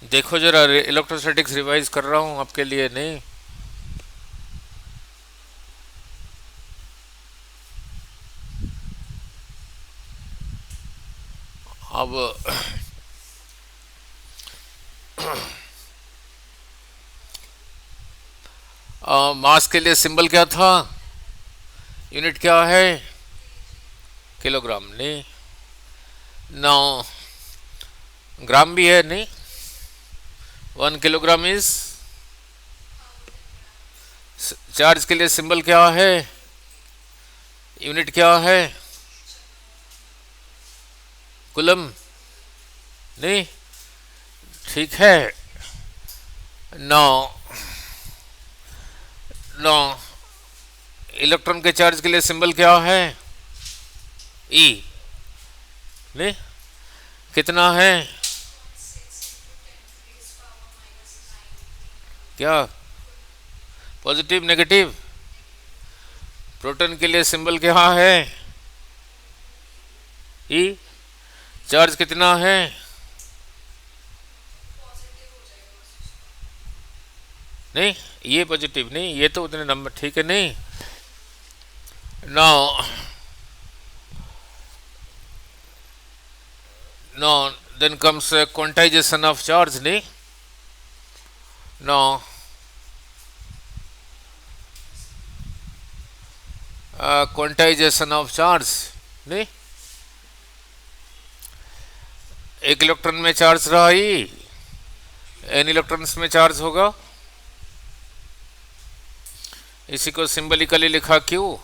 देखो जरा, electrostatics revise कर रहा हूँ आपके लिए। नहीं, अब मास के लिए सिंबल क्या था? यूनिट क्या है? किलोग्राम। नहीं, नौ ग्राम भी है। नहीं, 1 किलोग्राम इज। चार्ज के लिए सिंबल क्या है? यूनिट क्या है? कुलम। नहीं, ठीक है। नौ नौ इलेक्ट्रॉन के चार्ज के लिए सिंबल क्या है? ई। नहीं, कितना है? क्या? Positive, negative? प्रोटॉन के लिए सिंबल क्या है? ई। चार्ज कितना है? नहीं, ये पॉजिटिव नहीं, ये तो उतने नंबर ठीक है। नहीं, now now then comes quantization of charge. नहीं, नौ क्वांटाइजेशन ऑफ चार्ज। नहीं, एक इलेक्ट्रॉन में चार्ज रहा ही, एन इलेक्ट्रॉन्स में चार्ज होगा। इसी को सिंबलिकली लिखा Q.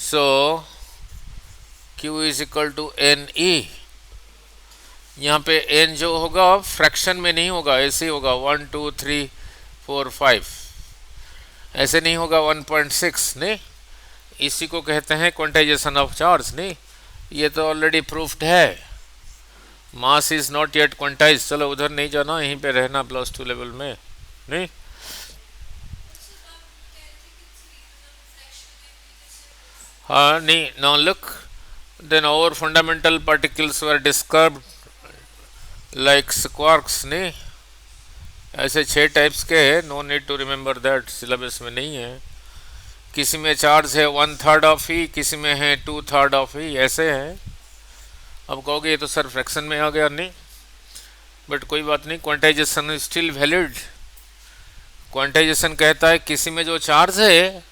So Q is equal to N E. यहाँ पे एन जो होगा फ्रैक्शन में नहीं होगा, ऐसे ही होगा 1 2 3 4 5, ऐसे नहीं होगा 1.6। नहीं, इसी को कहते हैं क्वांटाइजेशन ऑफ चार्ज। नहीं, ये तो ऑलरेडी प्रूफ्ड है। Mass is not yet quantize. चलो उधर नहीं जाना, यहीं पे रहना +2 लेवल में। नहीं, हाँ, नहीं, now look, then our fundamental particles were described like quarks। नहीं, ऐसे 6 टाइप्स के हैं, no need to remember that, syllabus में नहीं है। किसी में चार्ज है 1/3 ऑफ ही, किसी में है 2/3 ऑफ ही, ऐसे है। अब कहोगे ये तो सर फ्रैक्शन में आ गया। नहीं, बट कोई बात नहीं, quantization is still valid. Quantization कहता है किसी में जो चार्ज है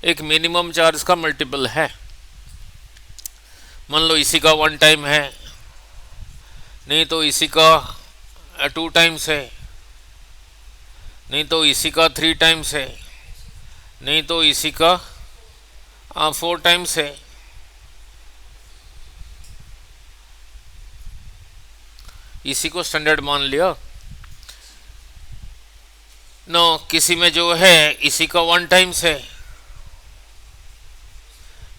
एक मिनिमम चार्ज का मल्टीपल है। मान लो इसी का 1 टाइम है, नहीं तो इसी का 2 टाइम्स है, नहीं तो इसी का 3 टाइम्स है, नहीं तो इसी का 4 टाइम्स है। इसी को स्टैंडर्ड मान लिया। नो, किसी में जो है इसी का 1 टाइम्स है,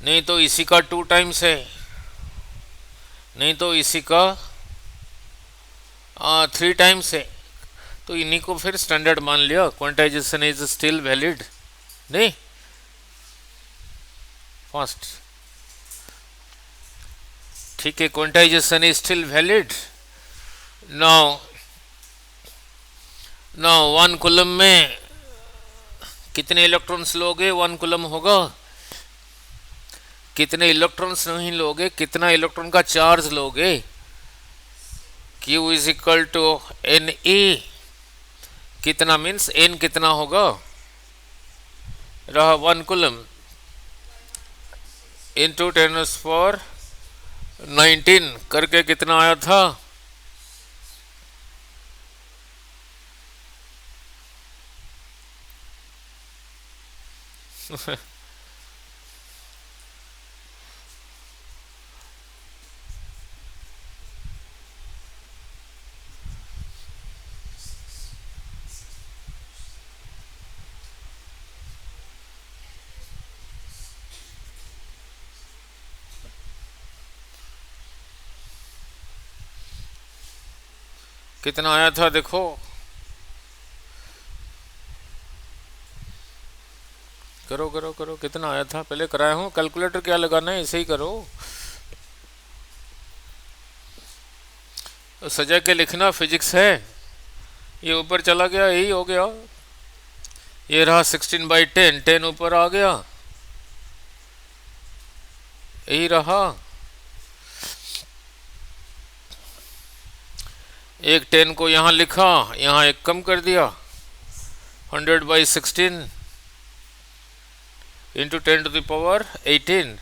नहीं तो इसी का 2 टाइम्स है, नहीं तो इसी का 3 टाइम्स है। तो इन्हीं को फिर स्टैंडर्ड मान लिया। Quantization is still valid. नहीं, फास्ट, ठीक है, quantization is still valid. Now now 1 coulomb में कितने इलेक्ट्रॉन्स लोगे? 1 कूलम होगा। कितने इलेक्ट्रॉन्स नहीं लोगे, कितना इलेक्ट्रॉन का चार्ज लोगे? Q is equal to N E. कितना मीन्स एन कितना होगा? रहा 1 कूलम इंटू 10⁻19 करके कितना आया था? कितना आया था देखो। करो करो करो, कितना आया था पहले कराया हूँ। कैलकुलेटर क्या लगाना है, ऐसे ही करो। तो सजा के लिखना फिजिक्स है। ये ऊपर चला गया, यही हो गया। ये रहा 16/10, 10 ऊपर आ गया, यही रहा। एक 10 को यहाँ लिखा, यहाँ एक कम कर दिया, 100/16 इंटू 10⁻18।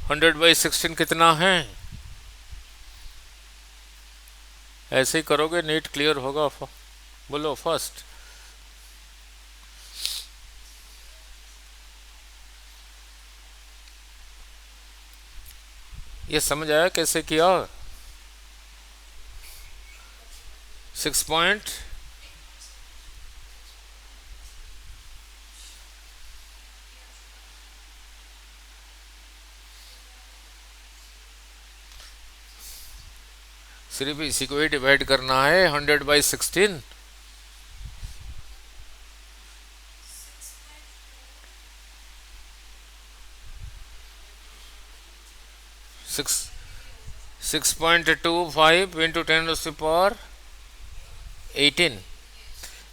100/16 कितना है? ऐसे ही करोगे, नीट क्लियर होगा। बोलो फर्स्ट। ये समझ आया कैसे किया? 6 पॉइंट सिर्फ इसी को ही डिवाइड करना है, 100/16। 6.25 इंटू 10⁻18।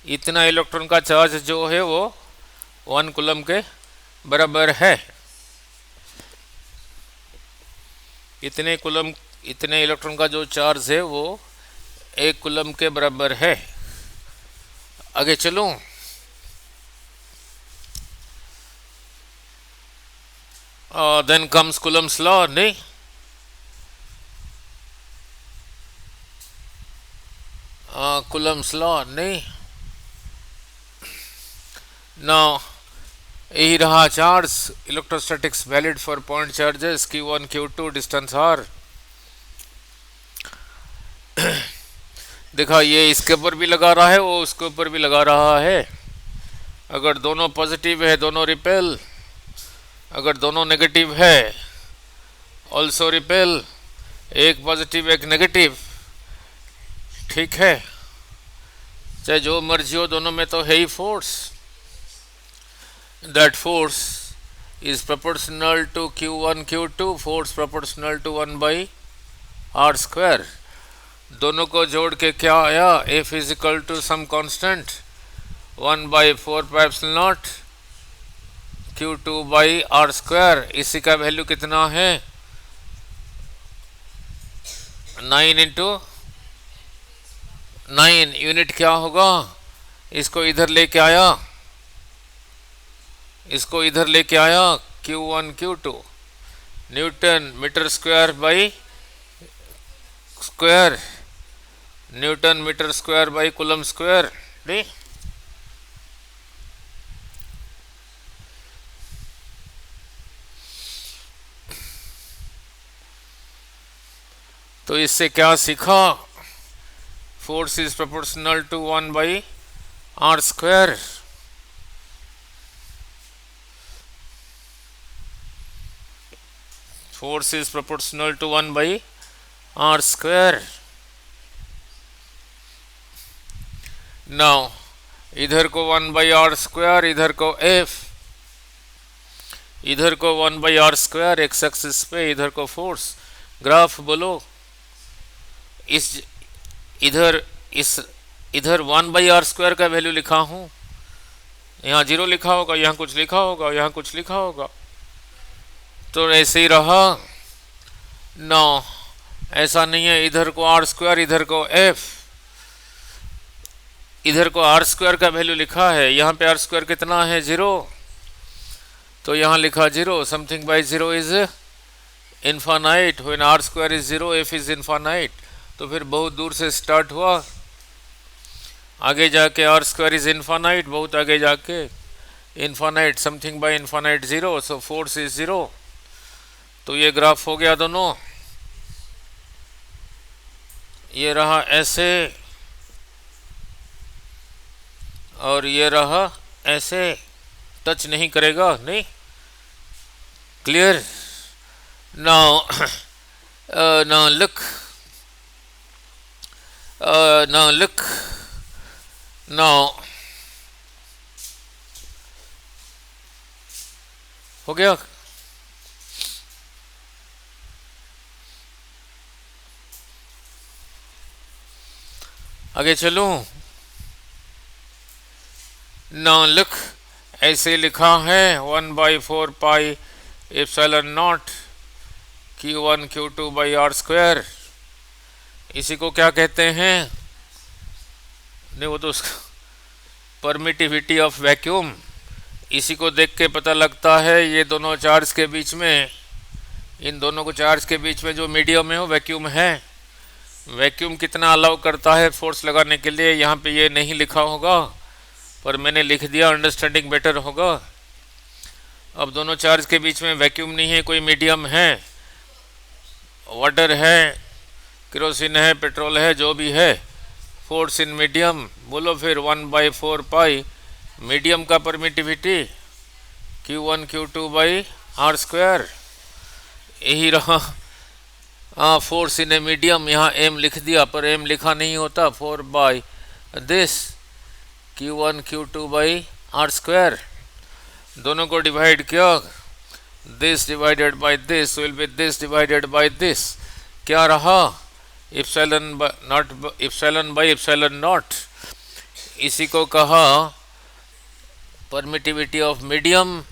इतना इलेक्ट्रॉन का चार्ज जो है वो 1 कूलम के बराबर है। इतने इलेक्ट्रॉन का जो चार्ज है वो 1 कूलम के बराबर है। आगे चलूं। देन कम्स कूलम्स लॉ, नहीं? कूलम्स लॉ, नहीं? नाउ यही रहा charge. Electrostatics valid for point charges Q1 Q2 distance R। देखा, ये इसके ऊपर भी लगा रहा है, वो उसके ऊपर भी लगा रहा है। अगर दोनों पॉजिटिव है दोनों रिपेल, अगर दोनों नेगेटिव है ऑल्सो रिपेल। एक पॉजिटिव एक नेगेटिव, ठीक है, चाहे जो मर्जी हो, दोनों में तो है ही force. That force is proportional to Q1 Q2, force proportional to 1/r²। दोनों को जोड़ के क्या आया? F is equal to some constant 1/4πε0 Q2/r²। इसी का वैल्यू कितना है? 9 इंटू 9। यूनिट क्या होगा? इसको इधर लेके आया, इसको इधर लेके आया, Q1 Q2 newton metre square by square, newton metre square by coulomb square, नहीं? तो इससे क्या सीखा? Force is proportional to 1/r²। Force is proportional to 1/r²। Now इधर को 1/r², इधर को F, इधर को 1/r², एक्स एक्सिस पे, इधर को फोर्स। ग्राफ बोलो। इस इधर 1/r² का वैल्यू लिखा हूं, यहाँ 0 लिखा होगा, यहाँ कुछ लिखा होगा, यहाँ कुछ लिखा होगा, तो ऐसे ही रहा। नो, ऐसा नहीं है। इधर को r², इधर को F, इधर को r² का वैल्यू लिखा है, यहाँ पे r² कितना है? 0, तो यहाँ लिखा 0। Something by 0 is infinite. When r² is 0, F is infinite. तो फिर बहुत दूर से स्टार्ट हुआ, आगे जाके r² इज इनफाइनाइट, बहुत आगे जाके infinite, something by infinite 0, so force is 0। तो ये ग्राफ हो गया दोनों। ये रहा ऐसे और ये रहा ऐसे, टच नहीं करेगा, नहीं? Clear? Now now look, now look, now हो गया। आगे चलूं। नाउ लुक, ऐसे लिखा है 1/4 pi epsilon not Q1 Q2/r²। इसी को क्या कहते हैं? नहीं, वो तो परमिटिविटी ऑफ वैक्यूम। इसी को देख के पता लगता है ये दोनों चार्ज के बीच में, इन दोनों को चार्ज के बीच में जो मीडियम है वो वैक्यूम है। वैक्यूम कितना अलाउ करता है फोर्स लगाने के लिए, यहाँ पे ये नहीं लिखा होगा पर मैंने लिख दिया, अंडरस्टैंडिंग बेटर होगा। अब दोनों चार्ज के बीच में वैक्यूम नहीं है, कोई मीडियम है, वाटर है, केरोसिन है, पेट्रोल है, जो भी है, फोर्स इन मीडियम। बोलो फिर 1/4 पाई मीडियम का परमिटिविटी Q1 Q2/r²। यही रहा। फोर्स इन ए मीडियम, यहाँ एम लिख दिया पर एम लिखा नहीं होता, 4/this Q1 Q2/r²। दोनों को डिवाइड किया, this divided by this will be this divided by this. क्या रहा? Epsilon by epsilon not. इसी को कहा permittivity of medium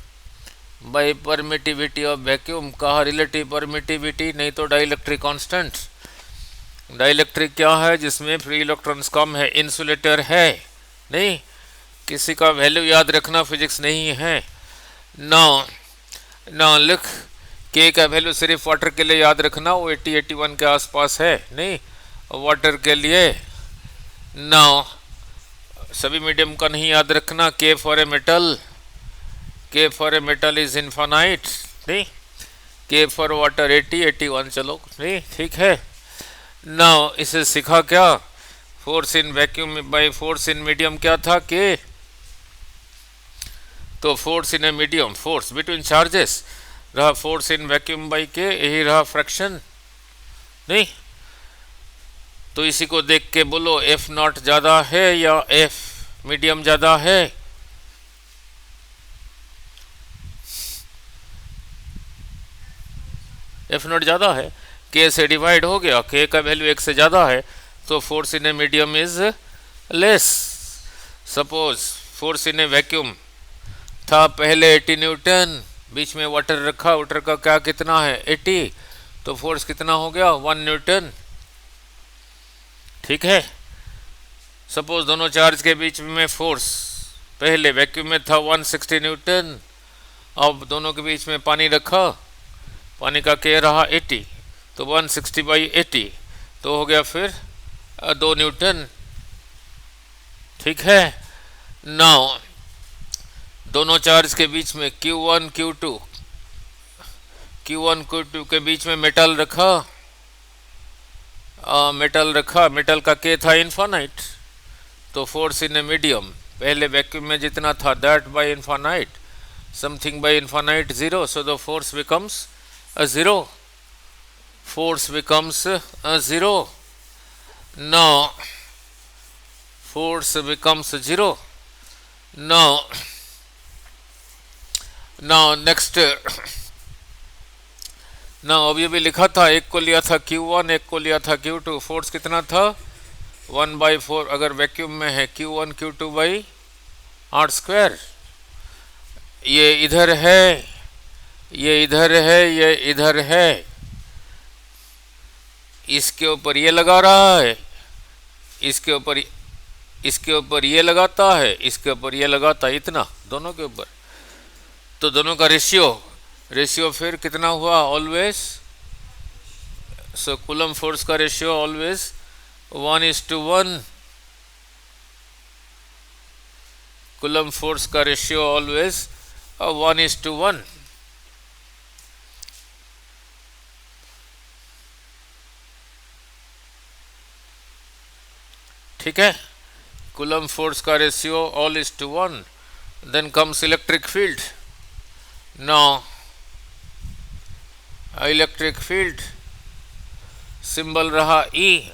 by permittivity of vacuum, कहा रिलेटिव परमिटिविटी, नहीं तो डाइलेक्ट्रिक कांस्टेंट। डाइलेक्ट्रिक क्या है? जिसमें फ्री इलेक्ट्रॉन्स कम है। इंसुलेटर है नहीं, किसी का वैल्यू याद रखना फिजिक्स नहीं है। ना लिख, के का वैल्यू सिर्फ वाटर के लिए याद रखना, वो 80-81 के आसपास है, नहीं वाटर के लिए। ना सभी मीडियम का नहीं याद रखना। के फॉर ए मेटल, के for a metal is infinite, नहीं। के फॉर वाटर 80-81, चलो नहीं, ठीक है। ना इसे सीखा क्या? Force in vacuum by force in medium क्या था? के। तो force in a medium, force between charges रहा, फोर्स इन वैक्यूम बाय के, यही रहा फ्रैक्शन, नहीं। तो इसी को देख के बोलो एफ नॉट ज़्यादा है या एफ मीडियम ज़्यादा है? एफ नॉट ज़्यादा है, के से डिवाइड हो गया, के का वैल्यू 1 से ज़्यादा है, तो force in a medium is less. Suppose force in A vacuum था पहले 80 न्यूटन, बीच में वाटर रखा, वाटर का क्या कितना है? 80, तो फोर्स कितना हो गया? 1 न्यूटन, ठीक है। सपोज दोनों चार्ज के बीच में फोर्स पहले वैक्यूम में था 160 न्यूटन, अब दोनों के बीच में पानी रखा, पानी का के रहा 80, तो 160/80 तो हो गया फिर 2 न्यूटन, ठीक है। नाउ दोनों चार्ज के बीच में Q1 Q2 के बीच में मेटल रखा, मेटल का के था इनफाइनाइट, तो फोर्स इन ए मीडियम पहले वैक्यूम में जितना था that bye infinite, something bye infinite 0, so the force becomes a 0. Force becomes a 0. Now force becomes 0. Now next, now अभी अभी लिखा था, एक को लिया था Q1, एक को लिया था Q2, फोर्स कितना था? 1/4 अगर वैक्यूम में है Q1 Q2/r²। ये इधर है, ये इधर है, ये इधर है, इसके ऊपर ये लगा रहा है, इसके ऊपर ये लगाता है, इसके ऊपर ये लगाता है, इतना दोनों के ऊपर। तो दोनों का रेशियो फिर कितना हुआ? ऑलवेज, सो कूलम फोर्स का रेशियो ऑलवेज 1:1। कूलम फोर्स का रेशियो ऑलवेज 1:1। ठीक है, कूलम फोर्स का ratio all is to 1। Then comes electric field. Now electric field symbol रहा E।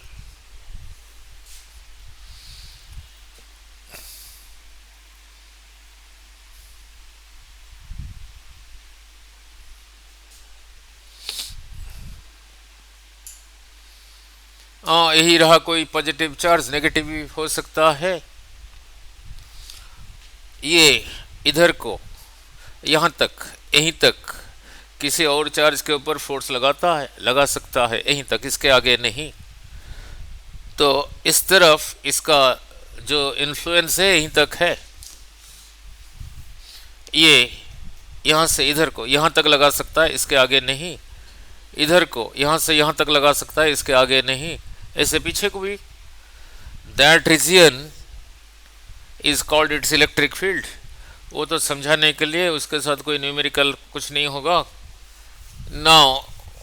यही रहा, कोई पॉजिटिव चार्ज नेगेटिव भी हो सकता है। ये इधर को यहाँ तक, यहीं तक किसी और चार्ज के ऊपर फोर्स लगा सकता है, यहीं तक, इसके आगे नहीं। तो इस तरफ इसका जो इन्फ्लुएंस है यहीं तक है। ये यहाँ से इधर को यहाँ तक लगा सकता है, इसके आगे नहीं। इधर को यहाँ से यहाँ तक लगा सकता है, इसके आगे नहीं। ऐसे पीछे को भी। That region is called its electric field. वो तो समझाने के लिए, उसके साथ कोई न्यूमेरिकल कुछ नहीं होगा ना,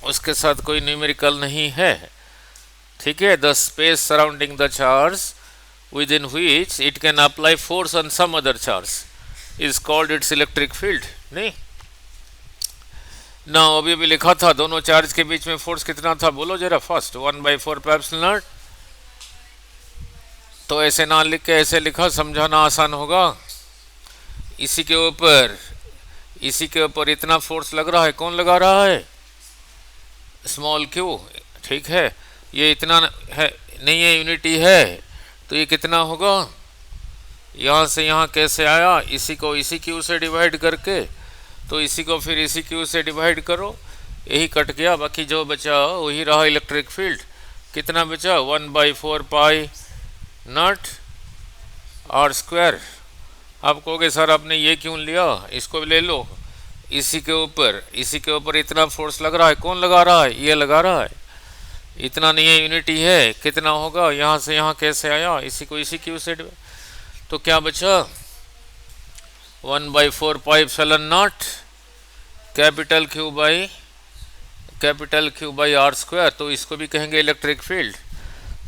उसके साथ कोई न्यूमेरिकल नहीं है। ठीक है। The space surrounding the charge within which it can apply force on some other charge is called its electric field. नहीं ना, अभी भी लिखा था दोनों चार्ज के बीच में फोर्स कितना था, बोलो जरा फर्स्ट। 1/4 pi epsilon not. तो ऐसे ना लिख के ऐसे लिखा, समझाना आसान होगा। इसी के ऊपर इतना फोर्स लग रहा है, कौन लगा रहा है, स्मॉल क्यू। ठीक है। ये इतना है नहीं है, यूनिटी है, तो ये कितना होगा, यहाँ से यहाँ कैसे आया, इसी को इसी क्यू से डिवाइड करके, तो इसी को फिर इसी क्यू से डिवाइड करो, यही कट गया। बाकी जो बचा वही रहा इलेक्ट्रिक फील्ड। कितना बचा, 1/4 पाई नॉट आर स्क्वायर। आप कहोगे सर आपने ये क्यों लिया, इसको भी ले लो। इसी के ऊपर इतना फोर्स लग रहा है, कौन लगा रहा है, ये लगा रहा है। इतना नहीं है, यूनिटी है, कितना होगा, यहाँ से यहाँ कैसे आया, इसी को इसी क्यू से, तो क्या बचा, 1/4 pi epsilon not capital Q by r square. तो इसको भी कहेंगे इलेक्ट्रिक फील्ड।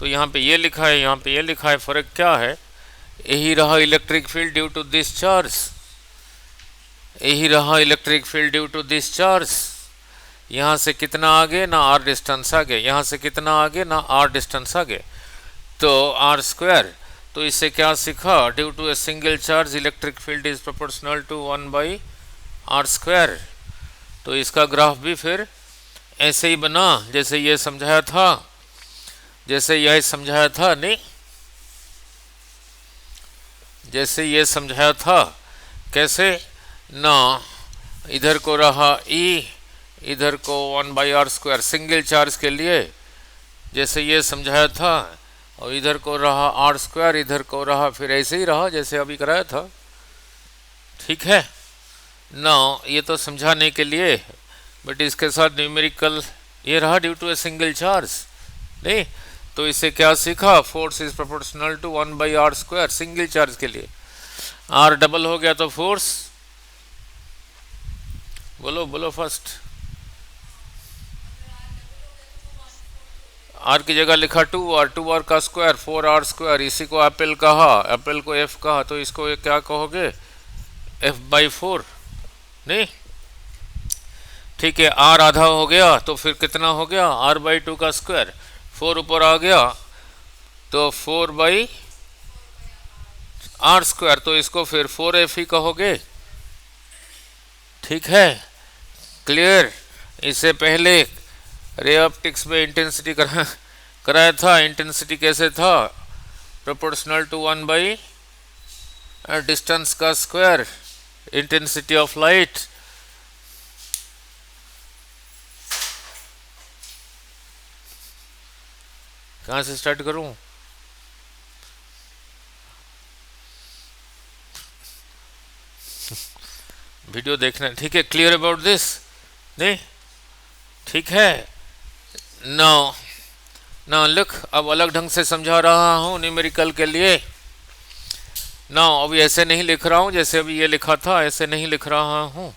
तो यहाँ पे ये लिखा है, यहाँ पे ये लिखा है, फर्क क्या है, यही रहा electric field due to this charge, यही रहा electric field due to this charge. यहाँ से कितना आगे ना आर डिस्टेंस आगे, यहाँ से कितना आगे ना आर डिस्टेंस आगे, तो आर स्क्वायर। तो इससे क्या सीखा, due to a single charge electric field is proportional to 1/r square. तो इसका ग्राफ भी फिर ऐसे ही बना जैसे ये समझाया था, नहीं, जैसे ये समझाया था। कैसे ना, इधर को रहा E, इधर को 1/r स्क्वायर सिंगल चार्ज के लिए, जैसे ये समझाया था, और इधर को रहा आर स्क्वायर, इधर को रहा फिर ऐसे ही रहा जैसे अभी कराया था। ठीक है ना, ये तो समझाने के लिए, बट इसके साथ न्यूमेरिकल ये रहा due to a single charge. नहीं, तो इससे क्या सीखा, force is proportional to 1/r square single charge के लिए। आर डबल हो गया तो फोर्स, बोलो फर्स्ट। आर की जगह लिखा 2r का स्क्वायर 4r स्क्वायर, इसी को एप्पल कहा, एप्पल को f कहा, तो इसको क्या कहोगे, f/4। नहीं, ठीक है। r आधा हो गया तो फिर कितना हो गया, r/2 का स्क्वायर, 4 ऊपर आ गया तो 4/r स्क्वायर, तो इसको फिर 4f ही कहोगे। ठीक है, क्लियर। इससे पहले रे ऑप्टिक्स में इंटेंसिटी कराया था। इंटेंसिटी कैसे था, प्रोपोर्शनल टू 1 डिस्टेंस का स्क्वायर, इंटेंसिटी ऑफ लाइट। कहाँ से स्टार्ट करूं, वीडियो देखना। ठीक है, क्लियर अबाउट दिस, नहीं, ठीक है। ना लुक, अब अलग ढंग से समझा रहा हूँ न्यूमेरिकल के लिए। ना अभी ऐसे नहीं लिख रहा हूँ जैसे अभी ये लिखा था, ऐसे नहीं लिख रहा हूँ।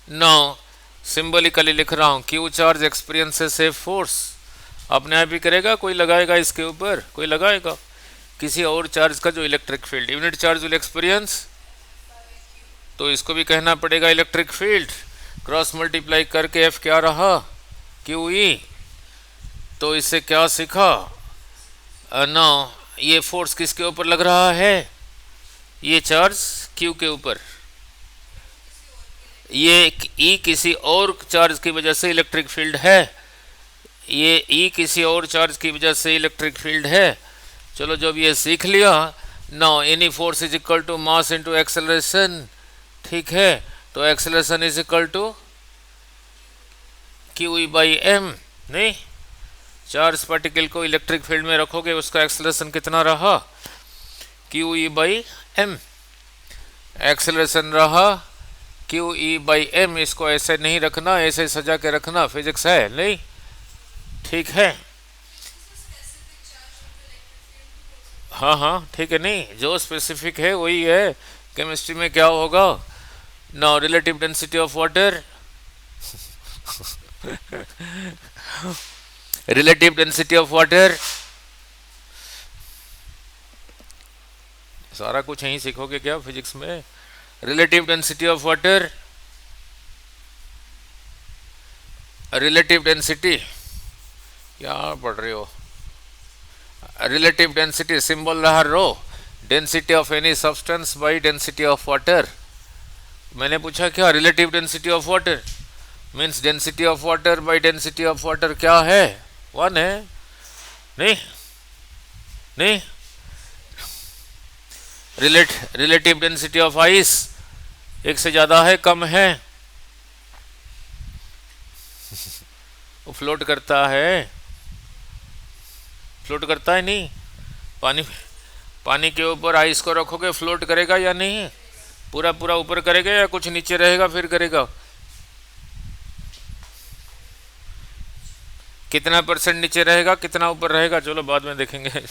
ना सिंबलिकली लिख रहा हूँ। Q charge experiences a force, अपने आप ही करेगा, कोई लगाएगा इसके ऊपर, कोई लगाएगा किसी और चार्ज का जो electric field, unit charge will experience, तो इसको भी कहना पड़ेगा इलेक्ट्रिक फील्ड। क्रॉस मल्टीप्लाई करके एफ क्या रहा, क्यू ई। तो इससे क्या सीखा, ना ये फोर्स किसके ऊपर लग रहा है, ये चार्ज क्यू के ऊपर, ये ई किसी और चार्ज की वजह से इलेक्ट्रिक फील्ड है, ये ई किसी और चार्ज की वजह से इलेक्ट्रिक फील्ड है। चलो जब ये सीख लिया, now any force is equal to mass into acceleration, ठीक है। तो acceleration is equal to q E by m, नहीं, चार्ज पार्टिकल को इलेक्ट्रिक फील्ड में रखोगे उसका एक्सेलरेशन कितना रहा, q E by m. Acceleration रहा क्यू ई बाई एम। इसको ऐसे नहीं रखना, ऐसे सजा के रखना, फिजिक्स है नहीं, ठीक है। हाँ हाँ ठीक है, नहीं जो स्पेसिफिक है वही है। केमिस्ट्री में क्या होगा, now relative density of water, relative density of water, सारा कुछ यहीं सीखोगे क्या फिजिक्स में। Relative density of water, relative density क्या पढ़ रहे हो, रिलेटिव डेंसिटी सिंबल रहा rho, density of any substance by density of water. मैंने पूछा क्या, relative density of water means density of water by density of water क्या है, 1 है, नहीं नहीं। रिलेटिव डेंसिटी ऑफ आइस एक से ज्यादा है, कम है, वो फ्लोट करता है, फ्लोट करता है नहीं। पानी के ऊपर आइस को रखोगे फ्लोट करेगा या नहीं, पूरा पूरा ऊपर करेगा या कुछ नीचे रहेगा फिर करेगा, कितना परसेंट नीचे रहेगा कितना ऊपर रहेगा, चलो बाद में देखेंगे।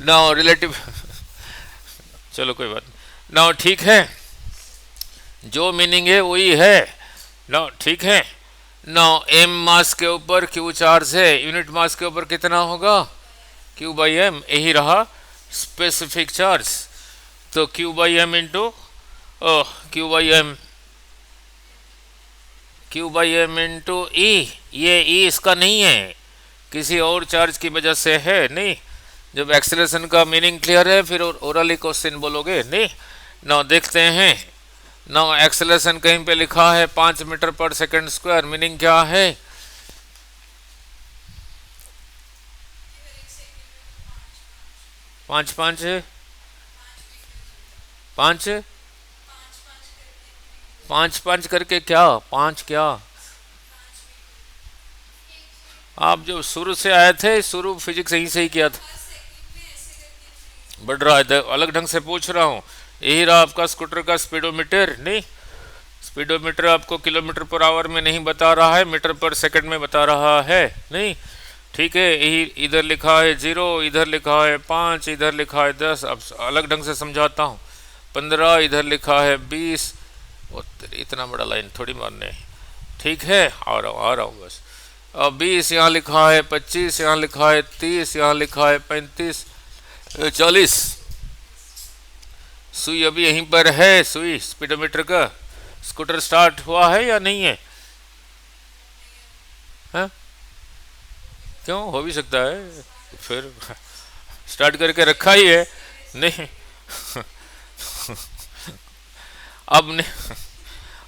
नाउ रिलेटिव, चलो कोई बात नहीं, नाउ ठीक है, जो मीनिंग है वही है, नाउ ठीक है। नाउ एम मास के ऊपर क्यू चार्ज है, यूनिट मास के ऊपर कितना होगा, क्यू बाई एम, यही रहा स्पेसिफिक चार्ज। तो Q by M into Q by M, Q by M into E, ये ई इसका नहीं है, किसी और चार्ज की वजह से है, नहीं। जब एक्सेलरेशन का मीनिंग क्लियर है फिर ओरली क्वेश्चन बोलोगे, नहीं। नाउ देखते हैं, नाउ एक्सेलरेशन कहीं पे लिखा है 5 मीटर पर सेकंड स्क्वायर, मीनिंग क्या है, 5 5 5 5 5 करके क्या, 5 क्या, आप जो शुरू से आए थे, शुरू फिजिक्स यहीं से ही किया था। बढ़ रहा है, अलग ढंग से पूछ रहा हूँ। यही रहा आपका स्कूटर का स्पीडोमीटर, नहीं, स्पीडोमीटर आपको किलोमीटर पर आवर में नहीं बता रहा है, मीटर पर सेकंड में बता रहा है, नहीं, ठीक है। यही इधर लिखा है 0, इधर लिखा है 5, इधर लिखा है 10, अब अलग ढंग से समझाता हूँ, 15, इधर लिखा है 20, इतना बड़ा लाइन थोड़ी मारने, ठीक है, आ रहा हूँ बस। अब 20 यहाँ लिखा है, 25 यहाँ लिखा है, 30 यहाँ लिखा है, 35 40। सुई अभी यहीं पर है, सुई स्पीडोमीटर का। स्कूटर स्टार्ट हुआ है या नहीं है, हा? क्यों, हो भी सकता है, फिर स्टार्ट करके रखा ही है, नहीं।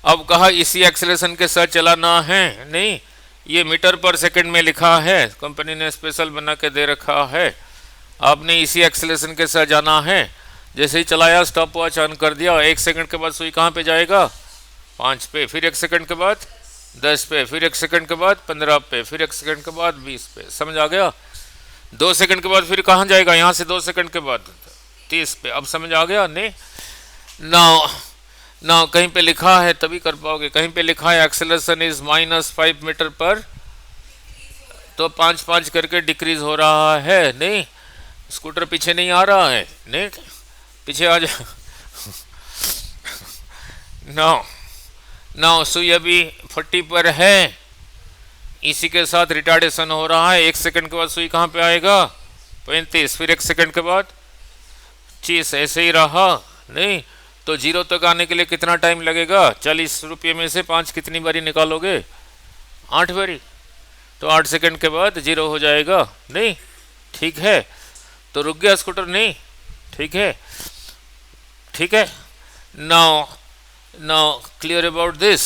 अब कहा इसी एक्सेलरेशन के साथ चलाना है, नहीं, ये मीटर पर सेकंड में लिखा है, कंपनी ने स्पेशल बना के दे रखा है, आपने इसी एक्सेलरेशन के साथ जाना है। जैसे ही चलाया स्टॉप वॉच ऑन कर दिया, 1 सेकंड के बाद सुई कहाँ पे जाएगा, 5 पे, फिर 1 सेकंड के बाद 10 पे, फिर 1 सेकंड के बाद 15 पे, फिर 1 सेकंड के बाद 20 पे, समझ आ गया। 2 सेकंड के बाद फिर कहाँ जाएगा, यहाँ से 2 सेकंड के बाद 30 पे, अब समझ आ गया, नहीं। नाउ कहीं पे लिखा है तभी कर पाओगे, कहीं पे लिखा है एक्सेलरेशन इज -5 मीटर पर, तो 5 5 करके डिक्रीज हो रहा है, नहीं। स्कूटर पीछे नहीं आ रहा है, नहीं, पीछे आ जा। नाउ सुई अभी 40 पर है, इसी के साथ रिटार्डेशन हो रहा है, 1 सेकंड के बाद सुई कहाँ पे आएगा, 35, फिर 1 सेकंड के बाद 25, ऐसे ही रहा, नहीं। तो 0 तक आने के लिए कितना टाइम लगेगा, 40 रुपये में से 5 कितनी बारी निकालोगे, 8 बारी, तो 8 सेकंड के बाद 0 हो जाएगा, नहीं, ठीक है। तो रुक गया स्कूटर, नहीं, ठीक है, ठीक है। Now clear about this,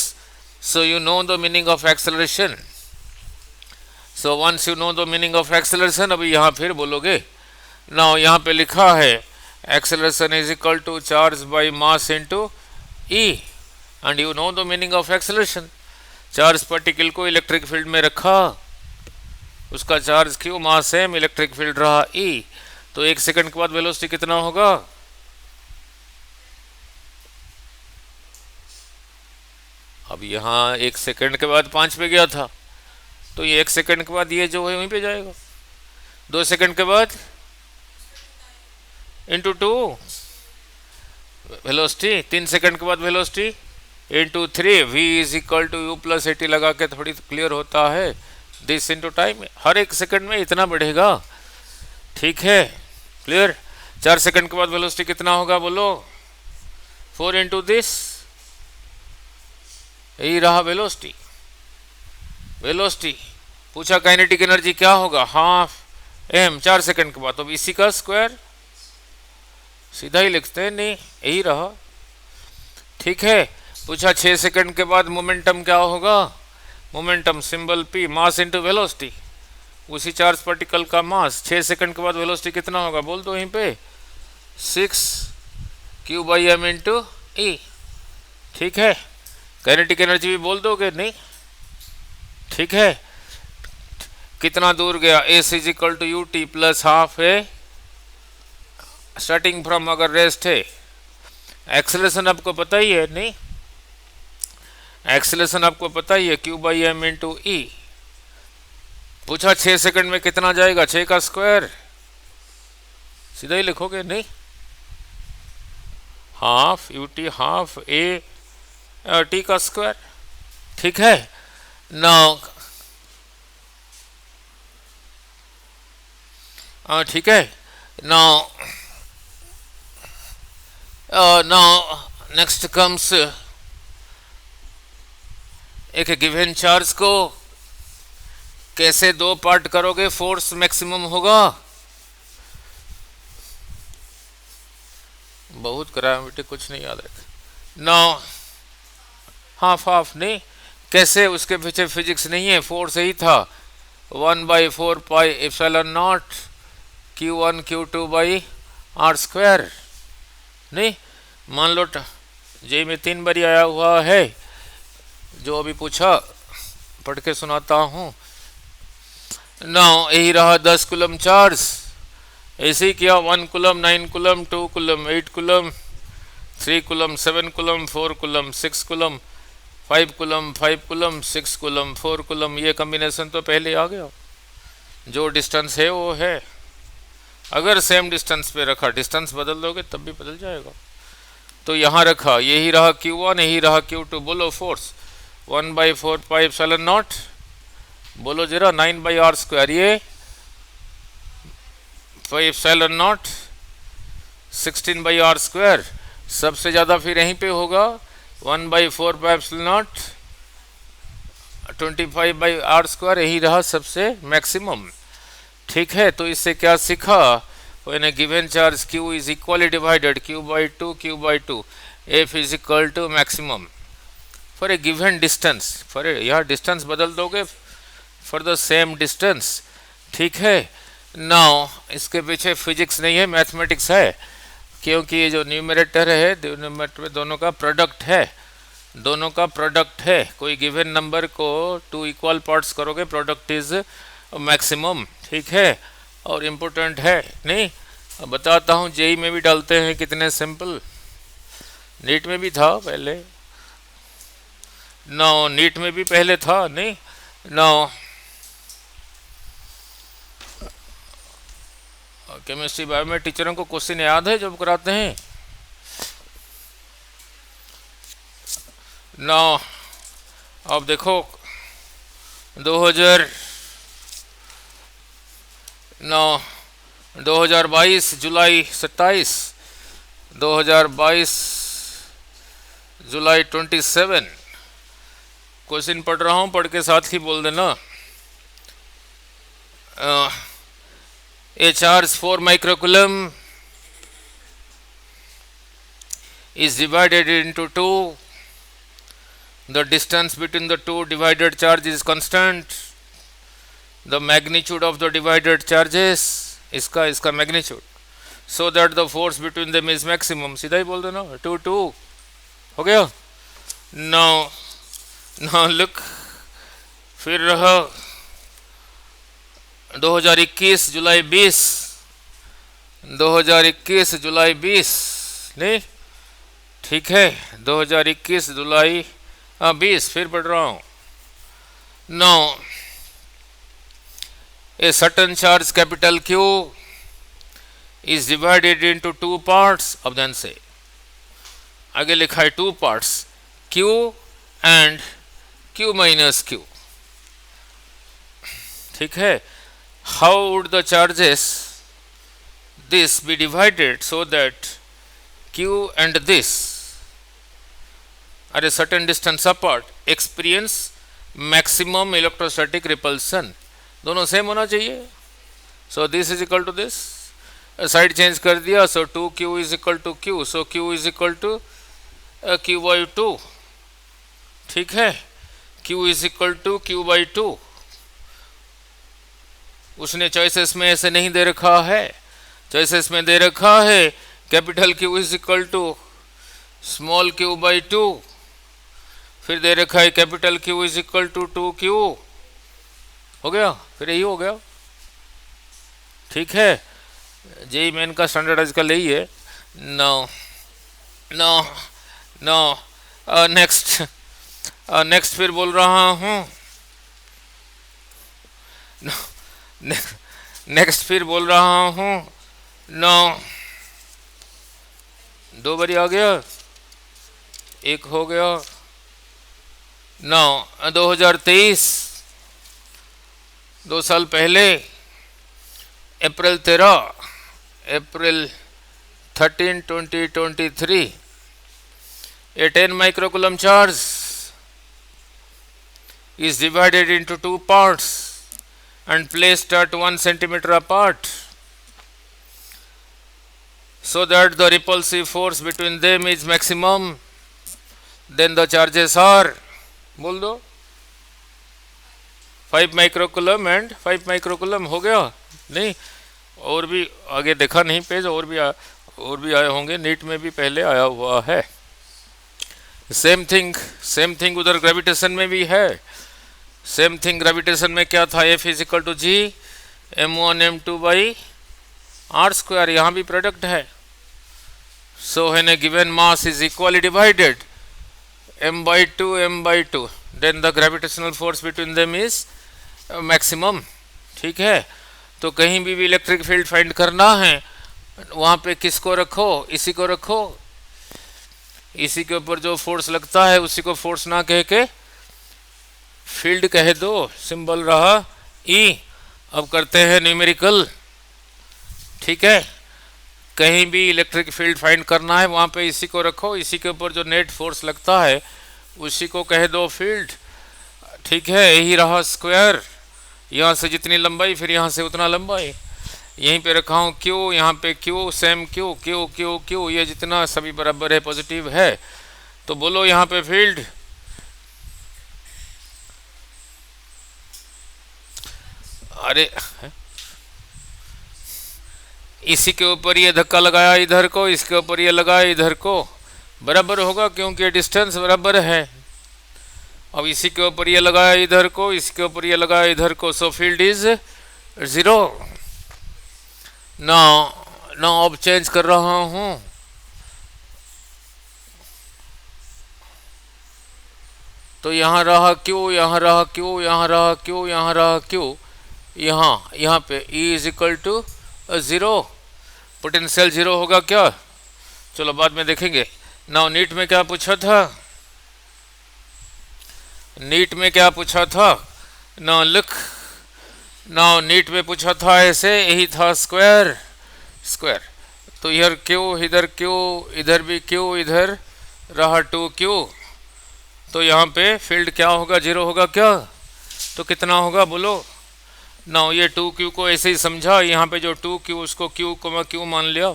so you know the meaning of acceleration. So once you know the meaning of acceleration, अभी यहाँ फिर बोलोगे। नाउ यहाँ पे लिखा है acceleration is equal to charge by mass into E, and you know the meaning of acceleration. Charge particle को electric field में रखा, उसका charge q, mass same, electric field रहा ई, तो 1 सेकंड के बाद वेलोसिटी कितना होगा? अब यहाँ 1 सेकंड के बाद 5 पे गया था, तो ये 1 सेकंड के बाद ये जो है वहीं पे जाएगा। 2 सेकंड के बाद इंटू 2 वेलोसिटी, 3 सेकंड के बाद velocity into 3, v is equal to u plus a t लगा के थोड़ी क्लियर होता है, दिस इंटू टाइम। हर 1 सेकंड में इतना बढ़ेगा, ठीक है, क्लियर। 4 सेकंड के बाद वेलोसिटी कितना होगा बोलो? 4 इंटू दिस, यही रहा वेलोसिटी। वेलोसिटी पूछा काइनेटिक एनर्जी क्या होगा? हाफ एम 4 सेकंड के बाद, तो इसी का स्क्वायर, सीधा ही लिखते हैं, नहीं यही रहा, ठीक है। पूछा 6 सेकंड के बाद मोमेंटम क्या होगा? Momentum symbol p, mass into velocity, उसी चार्ज पार्टिकल का मास। 6 सेकंड के बाद वेलोसिटी कितना होगा बोल दो यहीं पे? 6 q by M into E, ठीक है। काइनेटिक एनर्जी भी बोल दोगे? नहीं, ठीक है। कितना दूर गया? S is equal to u t plus half है, स्टार्टिंग फ्रॉम, अगर रेस्ट है। एक्सेलरेशन आपको पता ही है, नहीं? एक्सेलरेशन आपको पता ही है, क्यू बाई एम इंटू ई। पूछा 6 सेकंड में कितना जाएगा? 6 का स्क्वायर, सीधा ही लिखोगे, नहीं? Half U T, half A T का स्क्वायर, ठीक है। नाउ ठीक है। नाउ नेक्स्ट कम्स, एक गिवन चार्ज को कैसे 2 पार्ट करोगे फोर्स मैक्सिमम होगा? बहुत कराया बेटे, कुछ नहीं याद रखे। नाउ हाफ हाफ नहीं, कैसे? उसके पीछे फिजिक्स नहीं है, फोर्स यही था, 1/4 pi epsilon not Q1 Q2 by r square, नहीं? मान लो जे में 3 बारी आया हुआ है, जो अभी पूछा, पढ़ के सुनाता हूँ। नाउ यही रहा 10 कूलम चार्ज, ऐसे ही किया 1 coulomb 9 coulomb 2 coulomb 8 coulomb 3 coulomb 7 coulomb 4 coulomb 6 coulomb 5 coulomb 5 coulomb 6 coulomb 4 coulomb, ये कॉम्बिनेशन तो पहले आ गया। जो डिस्टेंस है वो है, अगर सेम डिस्टेंस पे रखा, डिस्टेंस बदल दोगे तब भी बदल जाएगा। तो यहाँ रखा, यही रहा Q1, यही रहा Q2, बोलो फोर्स 1/4 पाई एप्सिलॉन नॉट, बोलो जरा 9/r स्क्वायर, ये पाई एप्सिलॉन नॉट 16/r स्क्वायर, सबसे ज़्यादा फिर यहीं पे होगा 1/4 pi epsilon not 25/r square, यही रहा सबसे मैक्सिमम, ठीक है। तो इससे क्या सीखा? When a given charge Q is equally divided Q/2 F is equal to maximum for a given distance, for यहाँ डिस्टेंस बदल दोगे फॉर द सेम डिस्टेंस, ठीक है। नाउ इसके पीछे फिजिक्स नहीं है, मैथमेटिक्स है, क्योंकि ये जो न्यूमरेटर है, डिनोमिनेटर दोनों का प्रोडक्ट है, दोनों का प्रोडक्ट है। कोई गिवन नंबर को 2 इक्वल पार्ट्स करोगे, प्रोडक्ट इज मैक्सिमम, ठीक है, और इम्पोर्टेंट है, नहीं? अब बताता हूँ, जेई में भी डालते हैं, कितने सिंपल, नीट में भी था पहले, नो नीट में भी पहले था, नहीं? नो केमिस्ट्री बायो में टीचरों को क्वेश्चन याद है जब कराते हैं? नो अब देखो 2022 जुलाई 27, 2022 जुलाई 27, क्वेश्चन पढ़ रहा हूँ, पढ़ के साथ ही बोल देना। A charge 4 microcoulomb is divided into 2. The distance between the two divided charge is constant. The magnitude of the divided charges, इसका magnitude, so that the force between them is maximum. सीधा ही बोल दो ना, 2 हो गया। नाउ नाउ लुक, फिर रहा 2021 जुलाई 20, 2021 जुलाई 20 नहीं, ठीक है, 2021 जुलाई 20, फिर पढ़ रहा हूँ। Now a certain charge capital Q is divided into two parts। अब ध्यान से आगे लिखा है 2 parts, Q and Q minus Q, ठीक है। How would the charges this be divided so that Q and this are a certain distance apart experience maximum electrostatic repulsion? दोनों same होना चाहिए। So this is equal to this, side change कर दिया, so 2Q is equal to Q, so Q is equal to Q/2, ठीक है। Q is equal to Q/2। उसने choices में ऐसे नहीं दे रखा है, चॉइसेस में दे रखा है capital Q is equal to small Q/2, फिर दे रखा है capital Q is equal to 2Q। हो गया, फिर यही हो गया, ठीक है। जेई मेन का स्टैंडर्ड आजकल यही है। नो नो नो नेक्स्ट फिर बोल रहा हूँ, नेक्स्ट फिर बोल रहा हूँ। नो 2 बारी आ गया, एक हो गया। नो 2023, 2 साल पहले, अप्रैल 13, अप्रैल 13, 2023, a 10 microcoulomb charge is divided into 2 parts and placed at 1 centimeter apart so that the repulsive force between them is maximum, then the charges are, बोल दो, 5 माइक्रोकुलम एंड 5 माइक्रोकुलम। हो गया नहीं, और भी आगे देखा नहीं पेज, और भी आए होंगे, नीट में भी पहले आया हुआ है। सेम थिंग उधर ग्रेविटेशन में भी है। सेम थिंग ग्रेविटेशन में क्या था, F is equal to G m1 m2 by r², यहाँ भी प्रोडक्ट है। So when a given mass is equally divided m/2 then the gravitational force between them is maximum, ठीक है। तो कहीं भी इलेक्ट्रिक फील्ड फाइंड करना है, वहाँ पे किसको रखो, इसी को रखो, इसी के ऊपर जो फोर्स लगता है उसी को फोर्स ना कह के फील्ड कह दो, सिंबल रहा E। अब करते हैं न्यूमेरिकल, ठीक है। कहीं भी इलेक्ट्रिक फील्ड फाइंड करना है, वहाँ पे इसी को रखो, इसी के ऊपर जो नेट फोर्स लगता है उसी को कह दो फील्ड, ठीक है। यही रहा स्क्वायर, यहाँ से जितनी लंबाई फिर यहाँ से उतना लंबाई, यहीं पे रखा हूँ Q, यहाँ पे Q, same Q Q Q Q, ये जितना सभी बराबर है, पॉजिटिव है। तो बोलो यहाँ पे फील्ड, अरे इसी के ऊपर ये धक्का लगाया इधर को, इसके ऊपर ये लगाया इधर को, बराबर होगा क्योंकि डिस्टेंस बराबर है। अब इसी के ऊपर ये लगाया इधर को, इसके ऊपर ये लगाया इधर को, सो फील्ड इज 0। नाउ अब चेंज कर रहा हूँ, तो यहाँ रहा Q, यहाँ रहा Q, यहाँ रहा Q, यहाँ रहा Q, यहाँ पे E is equal to 0, potential 0 होगा क्या, चलो बाद में देखेंगे। नाउ नीट में क्या पूछा था, नीट में क्या पूछा था, नाउ लुक, नाउ नीट में पूछा था ऐसे, यही था स्क्वायर, तो इधर Q, इधर Q, इधर भी Q, इधर रहा 2Q, तो यहाँ पे फील्ड क्या होगा, 0 होगा क्या, तो कितना होगा बोलो। नाउ ये 2Q को ऐसे ही समझा, यहाँ पे जो 2Q उसको Q मान लिया,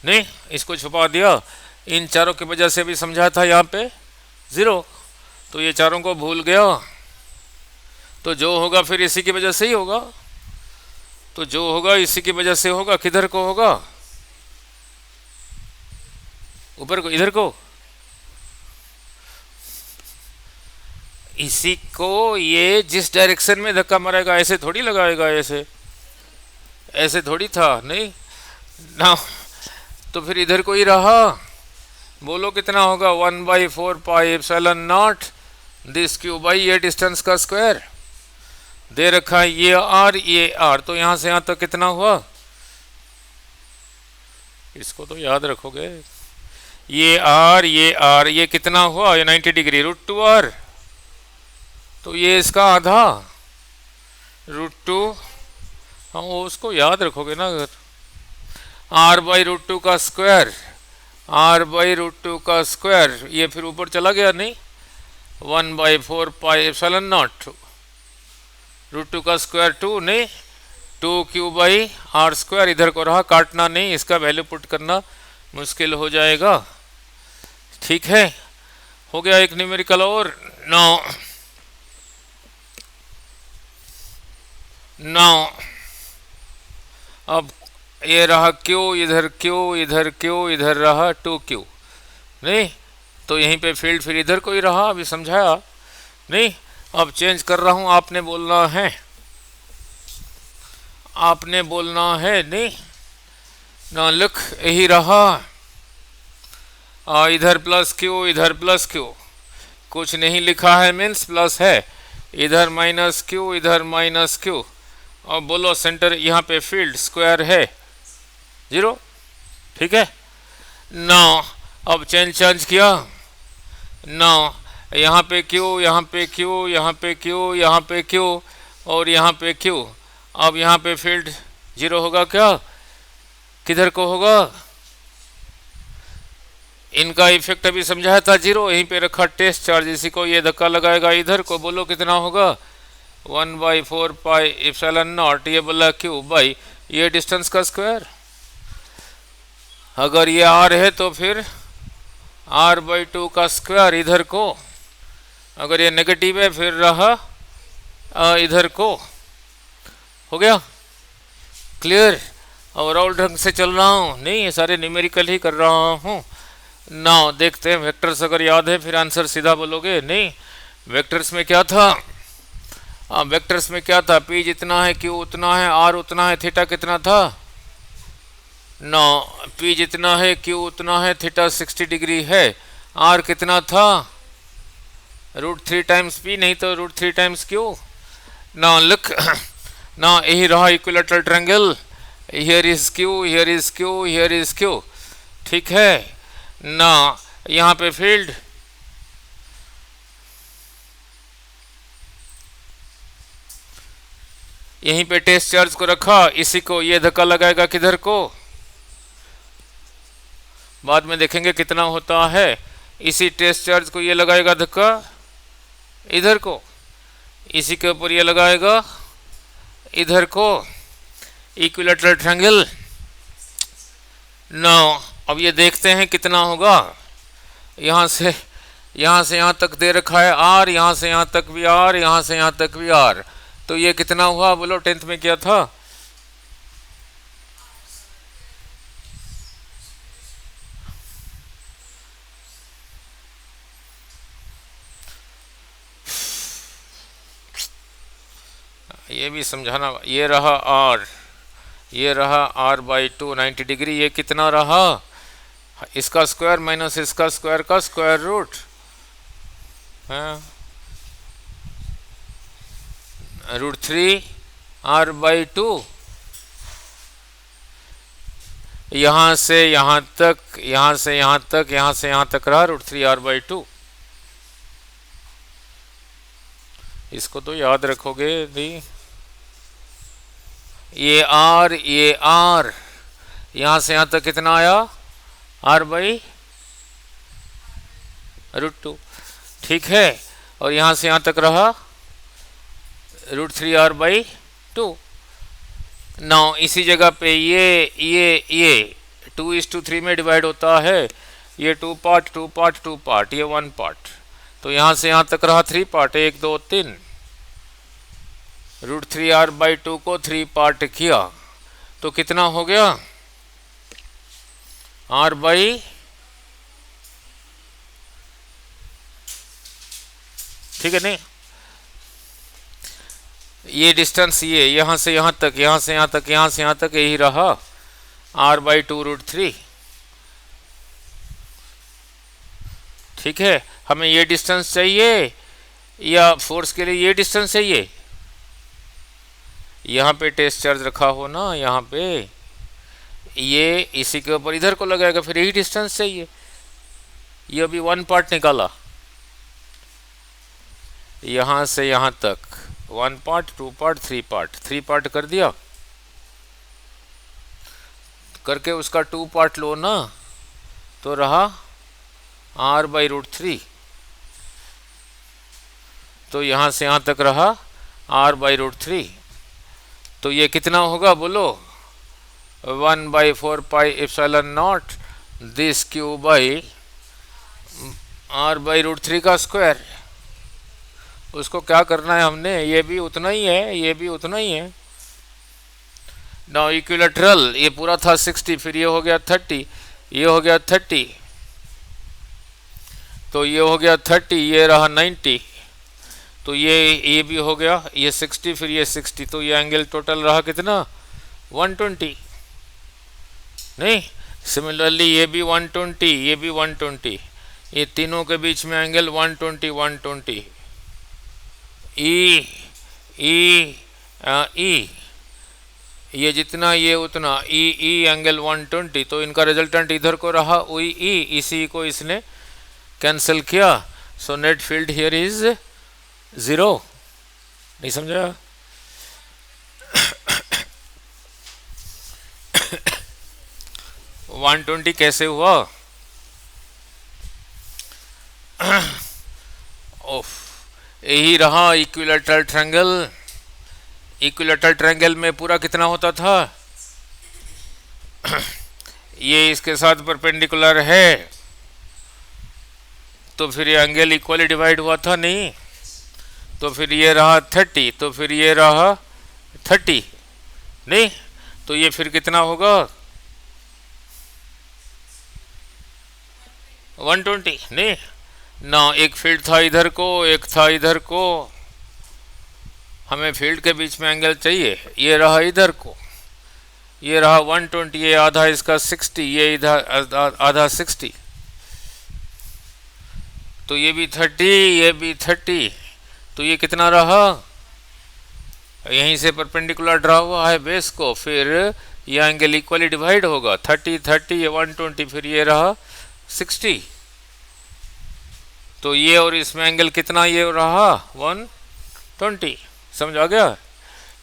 नहीं इसको छुपा दिया, इन चारों की वजह से भी समझा था यहाँ पे 0, तो ये चारों को भूल गया, तो जो होगा फिर इसी की वजह से ही होगा, तो जो होगा इसी की वजह से होगा। किधर को होगा? ऊपर को, इधर को, इसी को। ये जिस डायरेक्शन में धक्का मारेगा ऐसे थोड़ी लगाएगा, ऐसे ऐसे थोड़ी था, नहीं ना। तो फिर इधर को ही रहा। बोलो कितना होगा? 1/4πε0 दिस क्यू बाई ये डिस्टेंस का स्क्वायर दे रखा है। ये आर, ये आर, तो यहां से यहां तक कितना हुआ? इसको तो याद रखोगे। ये आर, ये आर, ये कितना हुआ? ये 90 डिग्री, √2r। तो ये इसका आधा, √2। हाँ, वो उसको याद रखोगे ना अगर। r/√2 का स्क्वायर, r/√2 का स्क्वायर, ये फिर ऊपर चला गया, नहीं 1/4πε0 √2 का स्क्वायर 2, नहीं 2q/r²। इधर को रहा, काटना नहीं, इसका वैल्यू पुट करना मुश्किल हो जाएगा। ठीक है, हो गया एक न्यूमेरिकल और। नाउ अब ये रहा q, इधर q, इधर q, इधर रहा 2q, नहीं तो यहीं पे फील्ड फिर इधर को ही रहा। अभी समझाया नहीं? अब चेंज कर रहा हूं, आपने बोलना है, आपने बोलना है, नहीं ना। लिख, यही रहा, इधर प्लस q, इधर प्लस q, कुछ नहीं लिखा है मीन्स प्लस है, इधर माइनस q, इधर माइनस q। और बोलो सेंटर, यहाँ पे फील्ड स्क्वायर है 0, ठीक है ना। अब चेंज किया ना, यहाँ पे q, यहाँ पे q, यहाँ पे q, यहाँ पे q और यहाँ पे q। अब यहाँ पे फील्ड 0 होगा क्या? किधर को होगा? इनका इफेक्ट अभी समझाया था 0, यहीं पे रखा टेस्ट चार्ज, इसी को ये धक्का लगाएगा इधर को। बोलो कितना होगा? 1/4πε0, ये बोला q बाई ये डिस्टेंस का स्क्वायर। अगर ये r है तो फिर r/2 का स्क्वायर इधर को। अगर ये नेगेटिव है फिर रहा इधर को। हो गया क्लियर? ओवरऑल ढंग से चल रहा हूँ, नहीं ये सारे न्यूमेरिकल ही कर रहा हूँ। नाउ देखते हैं वेक्टर्स, अगर याद है फिर आंसर सीधा बोलोगे। नहीं, वेक्टर्स में क्या था? वेक्टर्स में क्या था? p जितना है q उतना है, r उतना है, थीटा कितना था? नो, p जितना है q उतना है, थीटा 60 डिग्री है, r कितना था? √3 टाइम्स p, नहीं तो √3 टाइम्स q। ना लुक ना, यही रहा equilateral triangle. Here is q, here is q, here is q, ठीक है ना। यहाँ पे फील्ड यहीं पे टेस्ट चार्ज को रखा, इसी को ये धक्का लगाएगा किधर को? बाद में देखेंगे कितना होता है। इसी टेस्ट चार्ज को ये लगाएगा धक्का इधर को, इसी के ऊपर ये लगाएगा इधर को, इक्विलैटरल ट्रायंगल। नाउ अब ये देखते हैं कितना होगा। यहाँ से यहाँ तक दे रखा है r, यहाँ से यहाँ तक भी r, यहाँ से यहाँ तक भी r, तो ये कितना हुआ? बोलो 10th में क्या था? ये भी समझाना। ये रहा r, ये रहा r/2 90 डिग्री, ये कितना रहा? इसका स्क्वायर माइनस इसका स्क्वायर का स्क्वायर रूट, √3 r/2। यहाँ से यहाँ तक, यहाँ से यहाँ तक, यहाँ से यहाँ तक रहा √3 r/2। इसको तो याद रखोगे नहीं। ये r, ये r, यहाँ से यहाँ तक कितना आया? r/√2, ठीक है। और यहाँ से यहाँ तक रहा √3 r/2। नाउ इसी जगह पे ये 2:3 में डिवाइड होता है। ये 2 पार्ट, 2 पार्ट, 2 पार्ट, ये 1 पार्ट। तो यहाँ से यहाँ तक रहा 3 पार्ट, 1 2 3, √3r/2 को 3 पार्ट किया तो कितना हो गया, r/, ठीक है नहीं। ये डिस्टेंस ये यहाँ से यहाँ तक, यहाँ से यहाँ तक, यहाँ से यहाँ तक यही रहा r/2√3, ठीक है। हमें ये डिस्टेंस चाहिए या फोर्स के लिए ये डिस्टेंस चाहिए, यहाँ पे टेस्ट चार्ज रखा हो ना, यहाँ पे ये इसी के ऊपर इधर को लगाएगा, फिर यही डिस्टेंस चाहिए। ये अभी 1 पार्ट निकाला, यहाँ से यहाँ तक 1 पार्ट, 2 पार्ट, 3 पार्ट, 3 पार्ट कर दिया, करके उसका 2 पार्ट लो ना, तो रहा r/√3, तो यहाँ से यहाँ तक रहा r/√3, तो ये कितना होगा बोलो, 1/4πε0 दिस क्यू बाई r/√3 का स्क्वायर। उसको क्या करना है हमने, ये भी उतना ही है, ये भी उतना ही है। नाउ इक्विलैटरल ये पूरा था 60, फिर ये हो गया 30, ये हो गया 30, तो ये हो गया 30, ये रहा 90, तो ये भी हो गया, ये 60, फिर ये 60, तो ये एंगल टोटल रहा कितना, 120 नहीं। सिमिलरली ये भी 120, ये भी 120, ये तीनों के बीच में एंगल 120 120, ई ई ई, ये जितना ये उतना, ई ई एंगल 120, तो इनका रिजल्टेंट इधर को रहा वही ई, इसी को इसने कैंसिल किया। सो नेट फील्ड हियर इज 0। नहीं समझा? 120 कैसे हुआ? ओफ, यही रहा इक्विलैटरल ट्रायंगल। इक्विलैटरल ट्रायंगल में पूरा कितना होता था, ये इसके साथ परपेंडिकुलर है, तो फिर ये एंगल इक्वली डिवाइड हुआ था नहीं, तो फिर ये रहा 30, तो फिर ये रहा 30 नहीं, तो ये फिर कितना होगा 120 नहीं ना। एक फील्ड था इधर को, एक था इधर को, हमें फील्ड के बीच में एंगल चाहिए, ये रहा इधर को, ये रहा 120, ये आधा इसका 60, ये इधर आधा 60, तो ये भी 30, ये भी 30, तो ये कितना रहा, यहीं से परपेंडिकुलर ड्रा हुआ है बेस को, फिर ये एंगल इक्वली डिवाइड होगा, 30 30, ये 120, फिर ये रहा 60, तो ये और इसमें एंगल कितना ये रहा 120। समझ आ गया?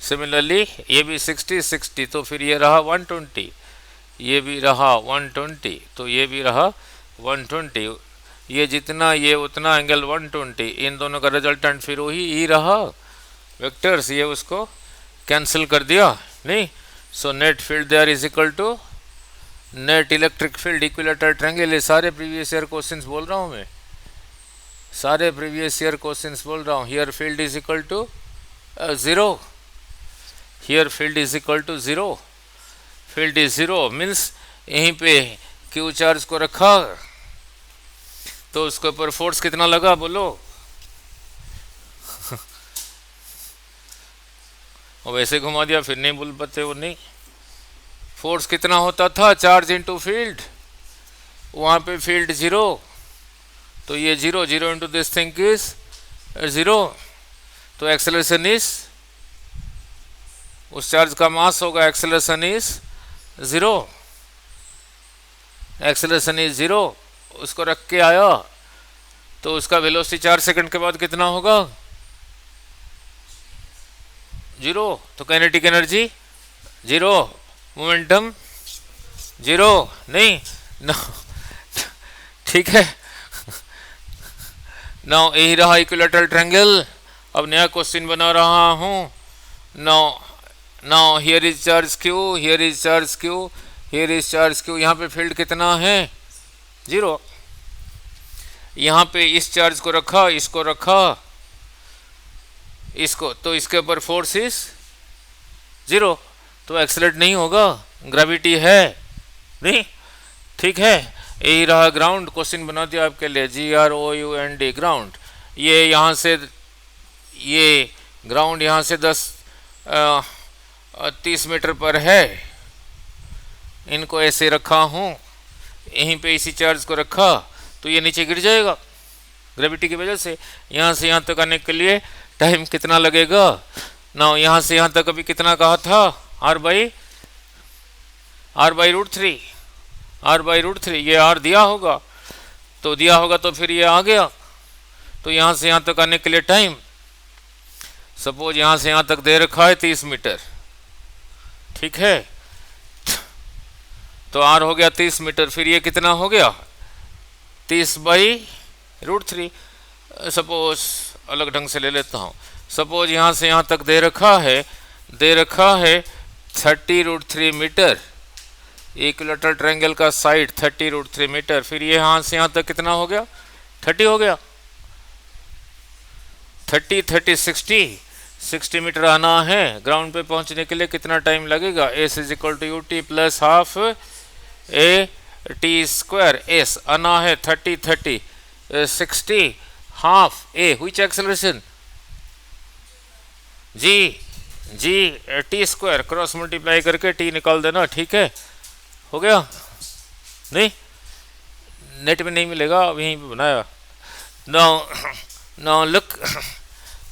सिमिलरली ये भी 60 60, तो फिर ये रहा 120, ये भी रहा 120, तो ये भी रहा 120, ये जितना ये उतना एंगल 120, इन दोनों का रिजल्टेंट फिर वही ई रहा वेक्टर्स, ये उसको कैंसिल कर दिया नहीं। So net field there is equal to net electric field equilateral triangle. ये सारे प्रीवियस ईयर क्वेश्चंस बोल रहा हूँ मैं, सारे प्रीवियस ईयर क्वेश्चंस बोल रहा हूँ। Here field is equal to 0, here field is equal to 0, field is 0 means यहीं पे क्यू चार्ज को रखा, तो उसके ऊपर फोर्स कितना लगा बोलो। और वैसे घुमा दिया फिर नहीं बोल पाते वो, नहीं फोर्स कितना होता था, चार्ज इनटू फील्ड, वहाँ पे फील्ड 0, तो ये 0 0 इंटू दिस थिंग इज 0, तो एक्सेलरेशन इज, उस चार्ज का मास होगा, एक्सेलरेशन इज 0, एक्सेलरेशन इज 0, उसको रख के आया, तो उसका वेलोसिटी 4 सेकंड के बाद कितना होगा 0, तो काइनेटिक एनर्जी 0, मोमेंटम 0 नहीं ना, ठीक है ना। यही रहा इक्विलैटरल ट्रायंगल। अब नया क्वेश्चन बना रहा हूँ। Now here is charge Q, here is charge Q, here is charge Q, यहाँ पे फील्ड कितना है 0, यहाँ पे इस चार्ज को रखा, इसको रखा, इसको, तो इसके ऊपर फोर्स इज 0, तो एक्सेलरेट नहीं होगा, ग्रेविटी है नहीं। ठीक है, यही रहा ग्राउंड। क्वेश्चन बना दिया आपके लिए, GROUND ग्राउंड। ये यहाँ से, ये ग्राउंड यहाँ से 30 मीटर पर है। इनको ऐसे रखा हूँ, यहीं पे इसी चार्ज को रखा, तो ये नीचे गिर जाएगा ग्रेविटी की वजह से। यहाँ से यहाँ तक आने के लिए टाइम कितना लगेगा ना, यहाँ से यहाँ तक अभी कितना कहा था, R बाई √3, ये R दिया होगा, तो फिर ये आ गया। तो यहाँ से यहाँ तक आने के लिए टाइम, सपोज यहाँ से यहाँ तक दे रखा है 30 मीटर, ठीक है, तो R हो गया 30 मीटर। फिर ये कितना हो गया, 30 बाई √3। सपोज अलग ढंग से ले लेता हूँ, सपोज यहाँ से यहाँ तक दे रखा है 30 √3 मीटर। इक्विलैटरल ट्रायंगल का साइड 30 √3 मीटर। फिर ये यहाँ से यहाँ तक कितना हो गया, 30 हो गया, 30 60 मीटर आना है। ग्राउंड पे पहुंचने के लिए कितना टाइम लगेगा, S = UT + ½ AT²। S आना है 30 60 ½ A, which acceleration, G T², cross multiply करके T निकाल देना। ठीक है, हो गया नहीं, नेट में नहीं मिलेगा, अब यहीं पे बनाया। now look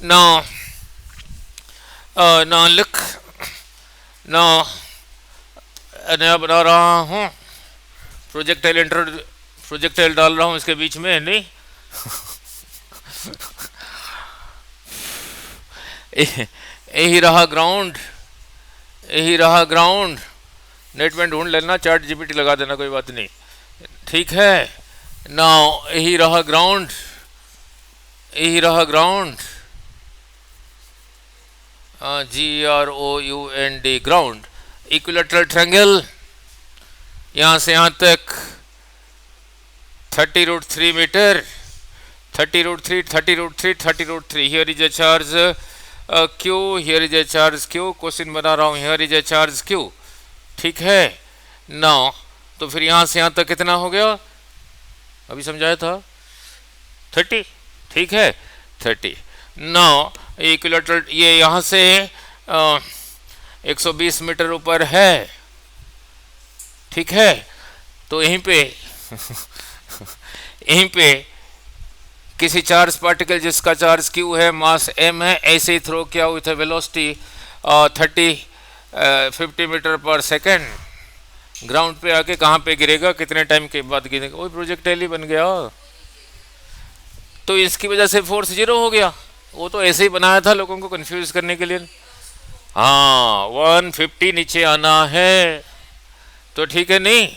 now नया बना रहा हूँ, प्रोजेक्टाइल डाल रहा हूँ इसके बीच में, नहीं यही रहा ग्राउंड, नेट में ढूंढ लेना, ChatGPT लगा देना, कोई बात नहीं। ठीक है, नाउ यही रहा ground, GROUND ground. Equilateral triangle यहाँ से यहाँ तक 30 √3 metre, 30 √3। Here is a charge Q, here is a charge Q। Question बना रहा हूँ, here is a charge Q। ठीक है, नाउ तो फिर यहाँ से यहाँ तक कितना हो गया, अभी समझाया था 30, ठीक है 30। नाउ इक्विलैटरल, ये यहाँ से 120 मीटर ऊपर है, ठीक है, तो यहीं पे किसी चार्ज पार्टिकल जिसका चार्ज Q है, मास M है, ऐसे ही थ्रो किया विथ वेलोसिटी 50 मीटर पर सेकेंड, ग्राउंड पे आके कहाँ पे गिरेगा, कितने टाइम के बाद गिरेगा, वही प्रोजेक्टाइल ही बन गया। तो इसकी वजह से फोर्स 0 हो गया। वो तो ऐसे ही बनाया था लोगों को कंफ्यूज करने के लिए। हाँ, 150 नीचे आना है, तो ठीक है नहीं,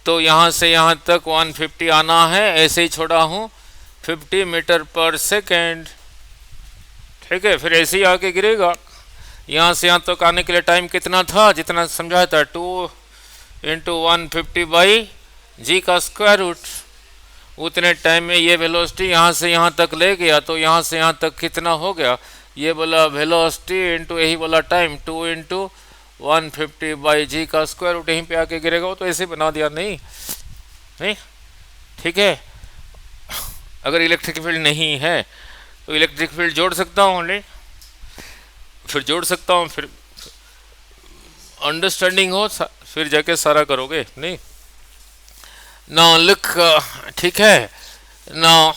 तो यहाँ से यहाँ तक 150 आना है, ऐसे ही छोड़ा हूँ 50 मीटर पर सेकेंड, ठीक है, फिर ऐसे ही आके गिरेगा। यहाँ से यहाँ तक आने के लिए टाइम कितना था, जितना समझाया था, 2 × 150/g का स्क्वायर रूट। उतने टाइम में ये वेलोसिटी यहाँ से यहाँ तक ले गया, तो यहाँ से यहाँ तक कितना हो गया, ये बोला वेलोसिटी इंटू यही बोला टाइम, 2 × 150/g का स्क्वायर रूट, यहीं पे आके गिरेगा। वो तो ऐसे बना दिया, नहीं ठीक है। अगर इलेक्ट्रिक फील्ड नहीं है तो इलेक्ट्रिक फील्ड जोड़ सकता हूँ, नहीं फिर जोड़ सकता हूँ, फिर अंडरस्टैंडिंग हो फिर जाके सारा करोगे, नहीं। नाउ लुक, ठीक है, नाउ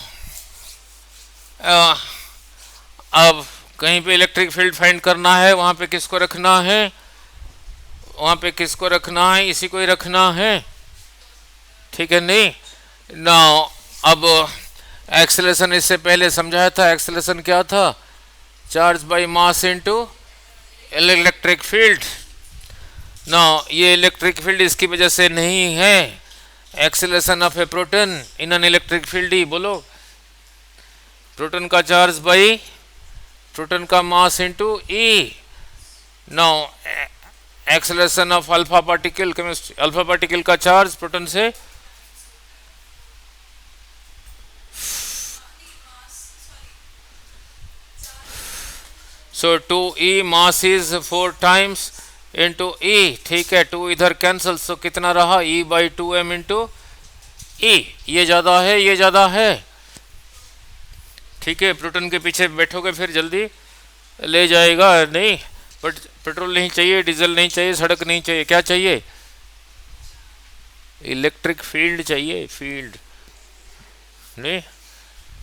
अब कहीं पे इलेक्ट्रिक फील्ड फाइंड करना है, वहाँ पे किसको रखना है, इसी को ही रखना है, ठीक है नहीं। नाउ अब एक्सेलरेशन इससे पहले समझाया था, एक्सेलरेशन क्या था, charge by mass into electric field. Now ये इलेक्ट्रिक फील्ड इसकी वजह से नहीं है, acceleration of a proton in an electric field ही, बोलो, प्रोटॉन का चार्ज बाई प्रोटॉन का mass into E. Now acceleration of alpha particle, chemistry, alpha particle का चार्ज प्रोटॉन से so 2e mass is 4 times into E, ठीक है, 2 इधर cancel, सो कितना रहा e by 2m into E, ये ज़्यादा है, ये ज़्यादा है, ठीक है। प्रोटॉन के पीछे बैठोगे फिर जल्दी ले जाएगा नहीं, बट पेट्रोल नहीं चाहिए, डीजल नहीं चाहिए, सड़क नहीं चाहिए, क्या चाहिए, इलेक्ट्रिक फील्ड चाहिए, फील्ड नहीं,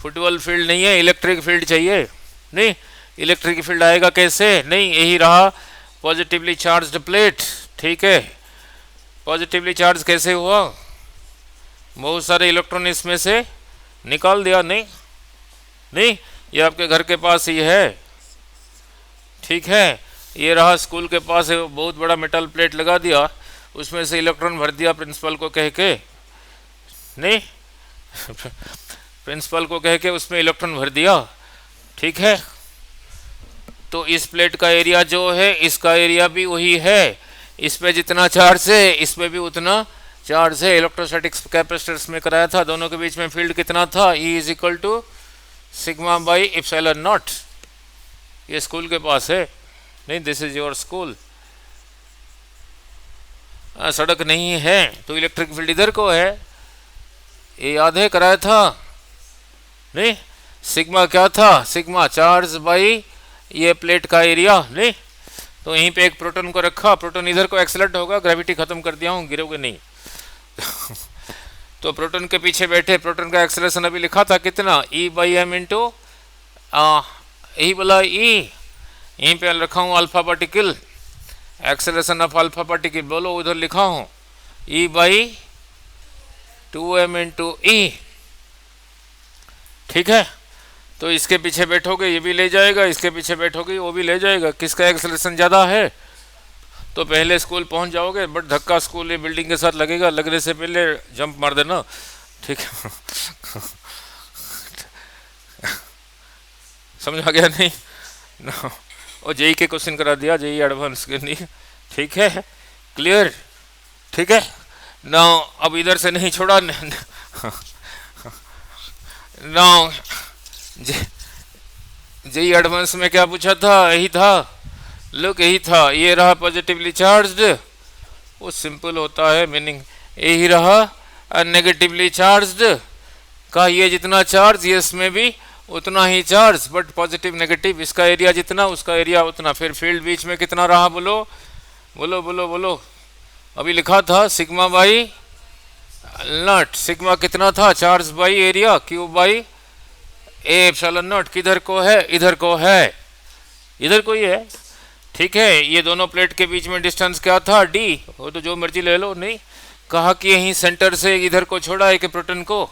फुटबॉल फील्ड नहीं है, इलेक्ट्रिक फील्ड चाहिए, नहीं, इलेक्ट्रिक फील्ड आएगा कैसे, नहीं, यही रहा पॉजिटिवली चार्ज्ड प्लेट, ठीक है। पॉजिटिवली चार्ज कैसे हुआ, बहुत सारे इलेक्ट्रॉन इसमें से निकाल दिया, नहीं नहीं, ये आपके घर के पास ही है, ठीक है। ये रहा स्कूल के पास है, बहुत बड़ा मेटल प्लेट लगा दिया, उसमें से इलेक्ट्रॉन भर दिया प्रिंसिपल को कह के, नहीं प्रिंसिपल को कह के उसमें इलेक्ट्रॉन भर दिया, ठीक है। तो इस प्लेट का एरिया जो है, इसका एरिया भी वही है, इस पे जितना चार्ज है इस पे भी उतना चार्ज है। इलेक्ट्रोस्टैटिक्स कैपेसिटर्स में कराया था, दोनों के बीच में फील्ड कितना था, E is equal to sigma by epsilon not. ये स्कूल के पास है, नहीं, दिस इज योर स्कूल। सड़क नहीं है तो इलेक्ट्रिक फील्ड इधर को है, ये याद है, कराया था, नहीं। सिग्मा क्या था, सिग्मा चार्ज बाई ये प्लेट का एरिया, नहीं। तो यहीं पे एक प्रोटॉन को रखा, प्रोटॉन इधर को एक्सेलरेट होगा, ग्रेविटी खत्म कर दिया हूँ, गिरोगे नहीं तो प्रोटॉन के पीछे बैठे, प्रोटॉन का एक्सेलरेशन अभी लिखा था कितना, E बाई एम इंटू यही बोला E, यहीं पे रखा हूँ alpha particle, acceleration of alpha particle, बोलो उधर लिखा हूँ E by 2m into E, ठीक है। तो इसके पीछे बैठोगे ये भी ले जाएगा, इसके पीछे बैठोगे वो भी ले जाएगा, किसका एक्सेलरेशन ज़्यादा है, तो पहले स्कूल पहुंच जाओगे, बट धक्का स्कूल ये बिल्डिंग के साथ लगेगा, लगने से पहले जंप मार देना, ठीक है समझ आ गया नहीं no. और जेई के क्वेश्चन करा दिया, जेई एडवांस के नहीं, ठीक है, क्लियर, ठीक है ना। अब इधर से नहीं छोड़ा ना, जेई एडवांस में क्या पूछा था, यही था, लुक यही था, ये रहा पॉजिटिवली चार्ज्ड, वो सिंपल होता है मीनिंग, यही रहा नेगेटिवली चार्ज्ड का, ये जितना चार्ज ये इसमें भी उतना ही चार्ज, बट पॉजिटिव नेगेटिव, इसका एरिया जितना उसका एरिया उतना, फिर फील्ड बीच में कितना रहा, बोलो बोलो बोलो बोलो, अभी लिखा था सिग्मा बाई नॉट, सिग्मा कितना था, charge by area, Q by A epsilon not, किधर को है, इधर को है, इधर को ही है, ठीक है। ये दोनों प्लेट के बीच में डिस्टेंस क्या था, डी, वो तो जो मर्जी ले लो, नहीं, कहा कि यहीं सेंटर से इधर को छोड़ा एक प्रोटॉन को,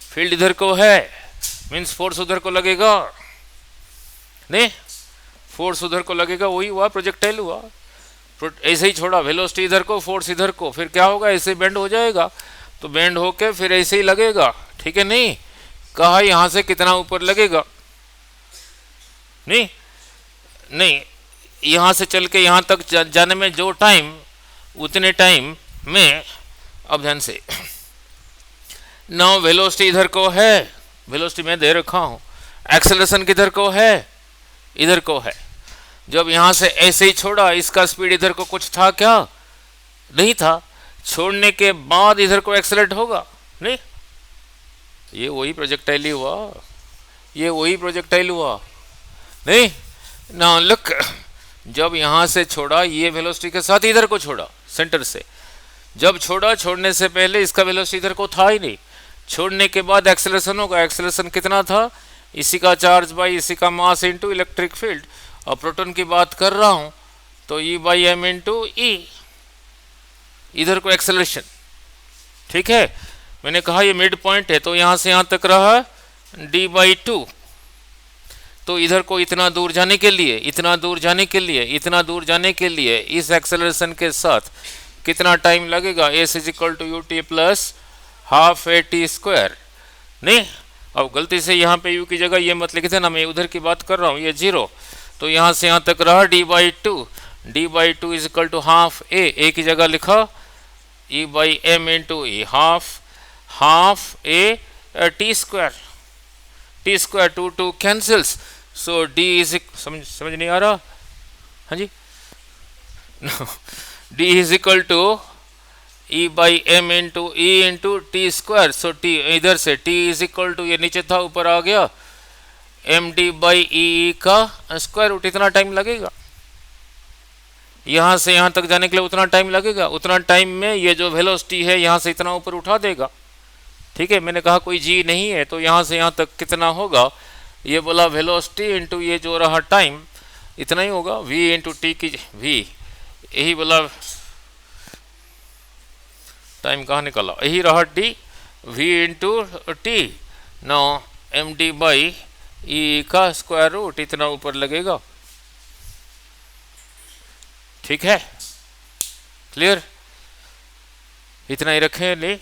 फील्ड इधर को है, मीन्स फोर्स उधर को लगेगा, नहीं, फोर्स उधर को लगेगा, वही हुआ प्रोजेक्टाइल हुआ, ऐसे ही छोड़ा, वेलोसिटी इधर को, फोर्स इधर को, फिर क्या होगा, ऐसे बेंड हो जाएगा, तो बेंड होके फिर ऐसे ही लगेगा, ठीक है, नहीं, कहा यहां से कितना ऊपर लगेगा, नहीं नहीं, यहां से चल के यहां तक जाने में जो टाइम, उतने टाइम में, अब ध्यान से, नाउ वेलोसिटी इधर को है, वेलोसिटी में दे रखा हूं, एक्सेलरेशन किधर को है, इधर को है, जब यहां से ऐसे ही छोड़ा, इसका स्पीड इधर को कुछ था क्या, नहीं था, छोड़ने के बाद इधर को एक्सेलरेट होगा, नहीं, ये वही प्रोजेक्टाइल ही हुआ, ये वही प्रोजेक्टाइल हुआ, नहीं ना, लुक, जब यहां से छोड़ा, ये वेलोसिटी के साथ इधर को छोड़ा, सेंटर से जब छोड़ा, छोड़ने से पहले इसका वेलोसिटी इधर को था ही नहीं, छोड़ने के बाद एक्सेलरेशन होगा, एक्सेलरेशन कितना था, इसी का चार्ज बाई इसी का मास इंटू इलेक्ट्रिक फील्ड, और प्रोटॉन की बात कर रहा हूं तो E बाई एम इंटू ई, इधर को एक्सेलरेशन, ठीक है। मैंने कहा ये मिड पॉइंट है, तो यहां से यहां तक रहा D बाई 2, तो इधर को इतना दूर जाने के लिए, इतना दूर जाने के लिए, इतना दूर जाने के लिए इस एक्सेलरेशन के साथ कितना टाइम लगेगा, s is equal to u t plus half A T square, नहीं। अब गलती से यहाँ पे u की जगह ये मत लिखे थे ना, मैं उधर की बात कर रहा हूँ, ये 0, तो यहाँ से यहाँ तक रहा D by 2, D by 2 is equal to half A की जगह लिखा E by M into E, half A T square, 2 2 cancels, so D is, समझ नहीं आ रहा? हाँ जी। D is equal to E by M into E into T square. So T इधर से टी इज इक्वल टू, ये नीचे था ऊपर आ गया, एम डी बाई ई का स्क्वायर रूट। इतना टाइम लगेगा, यहाँ से यहाँ तक जाने के लिए उतना टाइम लगेगा। उतना टाइम में ये जो वेलोसिटी है यहाँ से इतना ऊपर उठा देगा। ठीक है, मैंने कहा कोई जी नहीं है, तो यहाँ से यहाँ तक कितना होगा, ये बोला वेलोसिटी इंटू ये जो रहा टाइम, इतना ही होगा, v इंटू टी की v, यही बोला टाइम कहाँ निकला, यही रहा t, v into t, no m d by e का स्क्वायर रूट, इतना ऊपर लगेगा। ठीक है, क्लियर? इतना ही रखें ले।